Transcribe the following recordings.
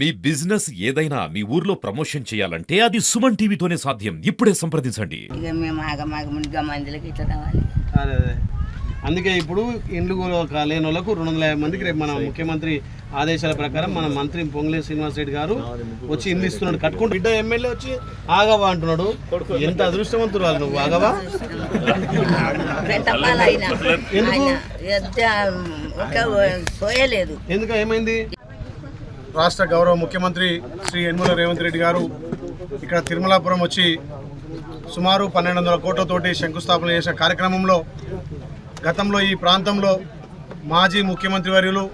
మీ business ఏదైనా మీ ఊర్లో promotion చేయాలంటే అది సుమన్ టీవీతోనే సాధ్యం. ఇప్పుడే సంప్రదించండి. ఇక మేము ఆగమాగమునిగా మందులకి ఇట్లా రావాలి. అదే అందుకే ఇప్పుడు ఇండ్లు లేని వాళ్ళకు 250 మందికి రేపు మన ముఖ్యమంత్రి ఆదేశాల ప్రకారం మన మంత్రి పొంగులేటి శ్రీనివాస్ రెడ్డి గారు వచ్చి ఇల్లు ఇస్తున్నాడు. కట్టుకుంటూ బిడ్డ ఎమ్మెల్యే వచ్చి ఆగవా అంటున్నాడు. ఎంత అదృష్టవంతురాలు నువ్వు, ఆగవా. ఎందుకు, ఏమైంది? రాష్ట్ర గౌరవ ముఖ్యమంత్రి శ్రీ యనమల రేవంత్ రెడ్డి గారు ఇక్కడ తిరుమలాపురం వచ్చి సుమారు 1200 కోట్లతోటి శంకుస్థాపన చేసిన కార్యక్రమంలో గతంలో ఈ ప్రాంతంలో మాజీ ముఖ్యమంత్రి వర్యులు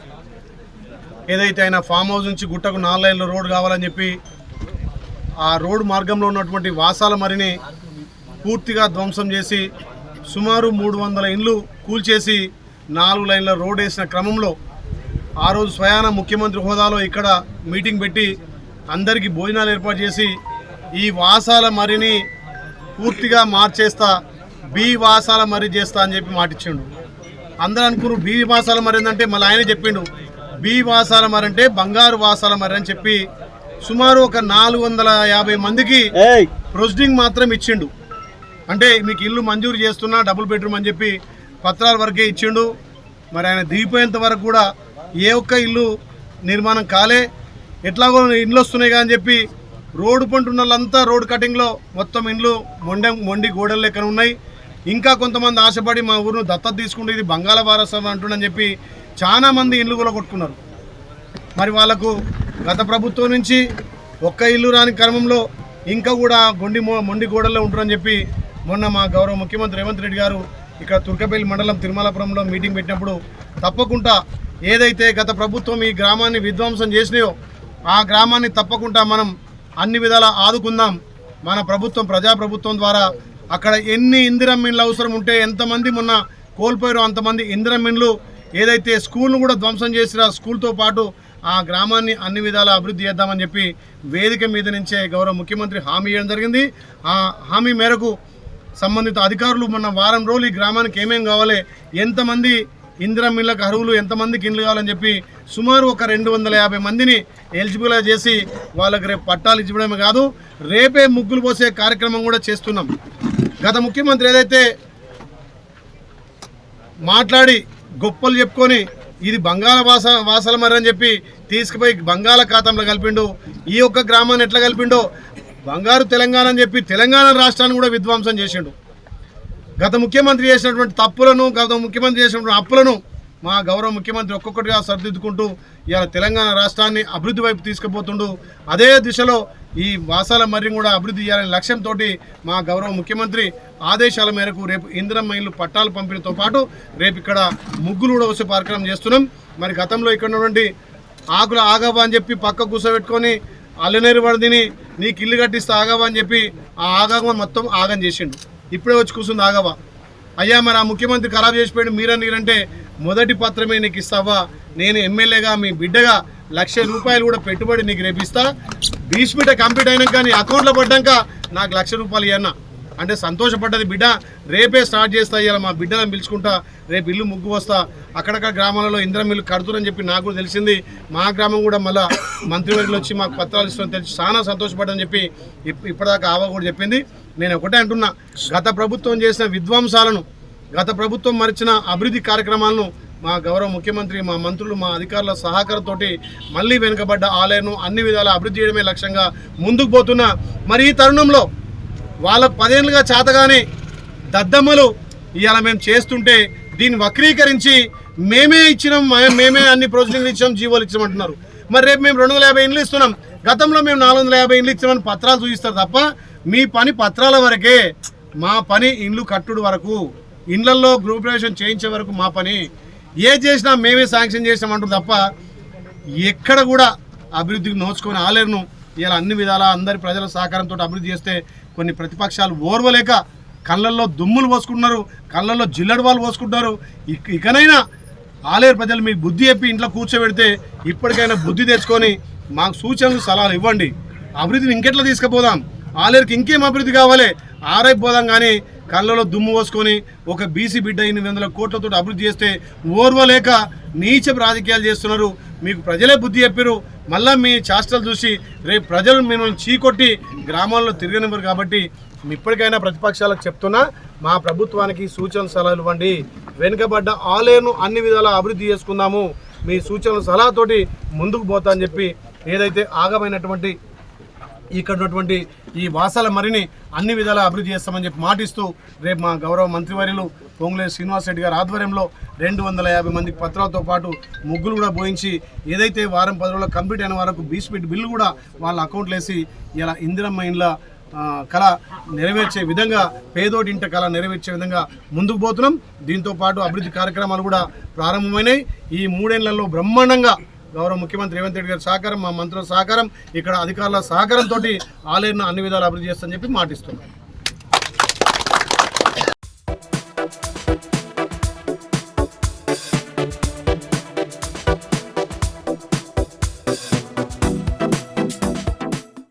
ఏదైతే ఆయన ఫామ్ హౌస్ నుంచి గుట్టకు 4 లైన్ల రోడ్డు కావాలని చెప్పి ఆ రోడ్డు మార్గంలో ఉన్నటువంటి వాసాల మరిని పూర్తిగా ధ్వంసం చేసి సుమారు 300 ఇండ్లు కూల్చేసి 4 లైన్ల రోడ్డు వేసిన క్రమంలో ఆ రోజు స్వయాన ముఖ్యమంత్రి హోదాలో ఇక్కడ మీటింగ్ పెట్టి అందరికీ భోజనాలు ఏర్పాటు చేసి ఈ వాసాల మరిని పూర్తిగా మార్చేస్తా, బి వాసాల మర్రి చేస్తా అని చెప్పి మాటిచ్చిండు. అందరూ అనుకున్నారు బి వాసాల మర్రి ఏంటంటే మళ్ళీ ఆయన చెప్పిండు బి వాసాల మర్రి అంటే బంగారు వాసాల మర్రి అని చెప్పి సుమారు ఒక 450 మందికి ప్రొసీడింగ్ మాత్రం ఇచ్చిండు. అంటే మీకు ఇల్లు మంజూరు చేస్తున్నా డబుల్ బెడ్రూమ్ అని చెప్పి పత్రాల వరకే ఇచ్చిండు. మరి ఆయన దిగిపోయేంత వరకు కూడా ఏ ఒక్క ఇల్లు నిర్మాణం కాలే. ఎట్లాగో ఇండ్లు వస్తున్నాయి అని చెప్పి రోడ్డు పంటున్న వాళ్ళంతా రోడ్ కటింగ్లో మొత్తం ఇండ్లు మొండి గోడల లెక్కన ఉన్నాయి. ఇంకా కొంతమంది ఆశపడి మా ఊరును దత్తత తీసుకుంటే ఇది బంగాళ వారసం అంటుండని చెప్పి చాలా మంది ఇండ్లు కూడా కొట్టుకున్నారు. మరి వాళ్ళకు గత ప్రభుత్వం నుంచి ఒక్క ఇల్లు రాని క్రమంలో ఇంకా కూడా మొండి గోడల్లో ఉంటారని చెప్పి మొన్న మా గౌరవ ముఖ్యమంత్రి రేవంత్ రెడ్డి గారు ఇక్కడ తుర్కపల్లి మండలం తిరుమలాపురంలో మీటింగ్ పెట్టినప్పుడు తప్పకుండా ఏదైతే గత ప్రభుత్వం ఈ గ్రామాన్ని విధ్వంసం చేసినాయో ఆ గ్రామాన్ని తప్పకుండా మనం అన్ని విధాలా ఆదుకుందాం. మన ప్రభుత్వం ప్రజాప్రభుత్వం ద్వారా అక్కడ ఎన్ని ఇందిరమ్మిన్లు అవసరం ఉంటే ఎంతమంది మొన్న కోల్పోయారో అంతమంది ఇందిరమ్మిన్లు ఏదైతే స్కూల్ను కూడా ధ్వంసం చేసినా స్కూల్తో పాటు ఆ గ్రామాన్ని అన్ని విధాలా అభివృద్ధి చేద్దామని చెప్పి వేదిక మీద నుంచే గౌరవ ముఖ్యమంత్రి హామీ ఇవ్వడం జరిగింది. ఆ హామీ మేరకు సంబంధిత అధికారులు మొన్న వారం రోజులు ఈ గ్రామానికి ఏమేమి కావాలి, ఎంతమంది ఇందిరమ్మిళ్ళకు అర్హులు, ఎంతమందికి ఇండ్లు కావాలని చెప్పి సుమారు ఒక 250 మందిని ఎలిజిబుల్గా చేసి వాళ్ళకి రేపు పట్టాలు ఇచ్చడమే కాదు రేపే ముగ్గులు పోసే కార్యక్రమం కూడా చేస్తున్నాం. గత ముఖ్యమంత్రి ఏదైతే మాట్లాడి గొప్పలు చెప్పుకొని ఇది బంగాళ వాసాల మర్రి అని చెప్పి తీసుకుపోయి బంగాళాఖాతంలో కలిపిండు. ఈ ఒక్క గ్రామాన్ని ఎట్లా కలిపిండో బంగారు తెలంగాణ అని చెప్పి తెలంగాణ రాష్ట్రాన్ని కూడా విధ్వంసం చేసిండు. గత ముఖ్యమంత్రి చేసినటువంటి తప్పులను, గత ముఖ్యమంత్రి చేసినటువంటి అప్పులను మా గౌరవ ముఖ్యమంత్రి ఒక్కొక్కటిగా సరిదిద్దుకుంటూ ఇవాళ తెలంగాణ రాష్ట్రాన్ని అభివృద్ధి వైపు తీసుకుపోతుండు. అదే దిశలో ఈ వాసాల మర్రి కూడా అభివృద్ధి చేయాలనే లక్ష్యంతో మా గౌరవ ముఖ్యమంత్రి ఆదేశాల మేరకు రేపు ఇందిరమ్మ ఇల్లు పట్టాలు పంపిణీతో పాటు రేపు ఇక్కడ ముగ్గులు కూడా వచ్చే కార్యక్రమం చేస్తున్నాం. మరి గతంలో ఇక్కడ ఉన్నటువంటి ఆకుల ఆగవా అని చెప్పి పక్క కూర్చోబెట్టుకొని అల్లనేరు వరదిని నీకు ఇల్లు కట్టిస్తే ఆగవా అని చెప్పి ఆ ఆగవ మొత్తం ఆగం చేసిండు. ఇప్పుడే వచ్చి కూర్చుంది ఆగవా. అయ్యా మరి ఆ ముఖ్యమంత్రి ఖరాబ్ చేసిపోయాడు మీరంటే మొదటి పత్రమే నీకు ఇస్తావా, నేను ఎమ్మెల్యేగా మీ బిడ్డగా ₹1,00,000 కూడా పెట్టుబడి నీకు రేపిస్తా, బీస్మిట కంప్లీట్ అయినాక నీ అకౌంట్లో పడ్డాక నాకు ₹1,00,000 ఇవ్వన్నా అంటే సంతోషపడ్డది బిడ్డ. రేపే స్టార్ట్ చేస్తా, ఇవాళ మా బిడ్డలను పిలుచుకుంటా, రేపు ఇల్లు ముగ్గు వస్తా, అక్కడక్కడ గ్రామాలలో ఇందిరమ్మ ఇల్లు కడుతురని చెప్పి నాకు కూడా తెలిసింది. మా గ్రామం కూడా మళ్ళీ మంత్రివర్యులు వచ్చి మాకు పత్రాలు ఇస్తామని తెలిసి చాలా సంతోషపడ్డని చెప్పి ఇప్పటిదాకా ఆవా కూడా చెప్పింది. నేను ఒకటే అంటున్నా, గత ప్రభుత్వం చేసిన విధ్వంసాలను, గత ప్రభుత్వం మరిచిన అభివృద్ధి కార్యక్రమాలను మా గౌరవ ముఖ్యమంత్రి, మా మంత్రులు, మా అధికారుల సహకారంతో మళ్ళీ వెనుకబడ్డ ఆలయను అన్ని విధాలా అభివృద్ధి చేయడమే లక్ష్యంగా ముందుకు పోతున్నా. మరి ఈ తరుణంలో వాళ్ళకు 10 ఏళ్ళుగా చేతగానే దద్దమ్మలు ఇవాళ మేము చేస్తుంటే దీన్ని వక్రీకరించి మేమే ఇచ్చినాం, మేమే అన్ని ప్రొసీడింగ్లు ఇచ్చాం, జీవోలు ఇచ్చామంటున్నారు. మరి రేపు మేము 250 ఇండ్లు ఇస్తున్నాం, గతంలో మేము 450 ఇండ్లు ఇచ్చామని పత్రాలు చూపిస్తారు తప్ప మీ పని పత్రాల వరకే, మా పని ఇండ్లు కట్టుడు వరకు, ఇండ్లల్లో గృహప్రవేశం చేయించే వరకు మా పని. ఏ చేసినా మేమే శాంక్షన్ చేసినామంటారు తప్ప ఎక్కడ కూడా అభివృద్ధికి నోచుకొని ఆలేరును ఇలా అన్ని విధాలా అందరి ప్రజల సహకారంతో అభివృద్ధి చేస్తే కొన్ని ప్రతిపక్షాలు ఓర్వలేక కళ్ళల్లో దుమ్ములు పోసుకుంటున్నారు, కళ్ళల్లో జిల్లడి వాళ్ళు పోసుకుంటున్నారు. ఇకనైనా ఆలేరు ప్రజలు మీకు బుద్ధి చెప్పి ఇంట్లో కూర్చోబెడితే ఇప్పటికైనా బుద్ధి తెచ్చుకొని మాకు సూచనలు సలహాలు ఇవ్వండి. అభివృద్ధిని ఇంకెట్లా తీసుకుపోదాం, ఆలేరుకి ఇంకేం అభివృద్ధి కావాలి, ఆరైపోదాం. కానీ కళ్ళలో దుమ్ము పోసుకొని ఒక బీసీ బిడ్డ 800 కోట్లతో అభివృద్ధి చేస్తే ఓర్వలేక నీచ రాజకీయాలు చేస్తున్నారు. మీకు ప్రజలే బుద్ధి చెప్పారు, మళ్ళీ మీ చేష్టలు చూసి రేపు ప్రజలు మిమ్మల్ని చీకొట్టి గ్రామాల్లో తిరగనివ్వరు. కాబట్టి ఇప్పటికైనా ప్రతిపక్షాలకు చెప్తున్నా, మా ప్రభుత్వానికి సూచనలు సలహాలు ఇవ్వండి. వెనుకబడ్డ ఆలయను అన్ని విధాలా అభివృద్ధి చేసుకుందాము, మీ సూచనలు సలహాతోటి ముందుకు పోతా అని చెప్పి ఏదైతే ఆగమైనటువంటి ఇక్కడ ఉన్నటువంటి ఈ వాసాల మరిని అన్ని విధాలా అభివృద్ధి చేస్తామని చెప్పి మాటిస్తూ రేపు మా గౌరవ మంత్రివర్యులు పొంగులేటి శ్రీనివాస్ రెడ్డి గారి ఆధ్వర్యంలో 250 మందికి పత్రాలతో పాటు ముగ్గులు కూడా పోయించి ఏదైతే వారం 10 రోజుల్లో కంప్లీట్ అయిన వరకు బీస్పీట్ బిల్లు కూడా వాళ్ళ అకౌంట్లో వేసి ఇలా ఇందిరమ్మ ఇండ్ల కళ నెరవేర్చే విధంగా, పేదోటి ఇంట కళ నెరవేర్చే విధంగా ముందుకు పోతున్నాం. దీంతో పాటు అభివృద్ధి కార్యక్రమాలు కూడా ప్రారంభమైనాయి. ఈ 3 ఏళ్లలో బ్రహ్మాండంగా గౌరవ ముఖ్యమంత్రి రేవంత్ రెడ్డి గారి సహకారం, మా మంత్రుల సహకారం, ఇక్కడ అధికారుల సహకారంతో ఆలయాన్ని అన్ని విధాలు అభివృద్ధి చేస్తామని చెప్పి మాటిస్తున్నాం.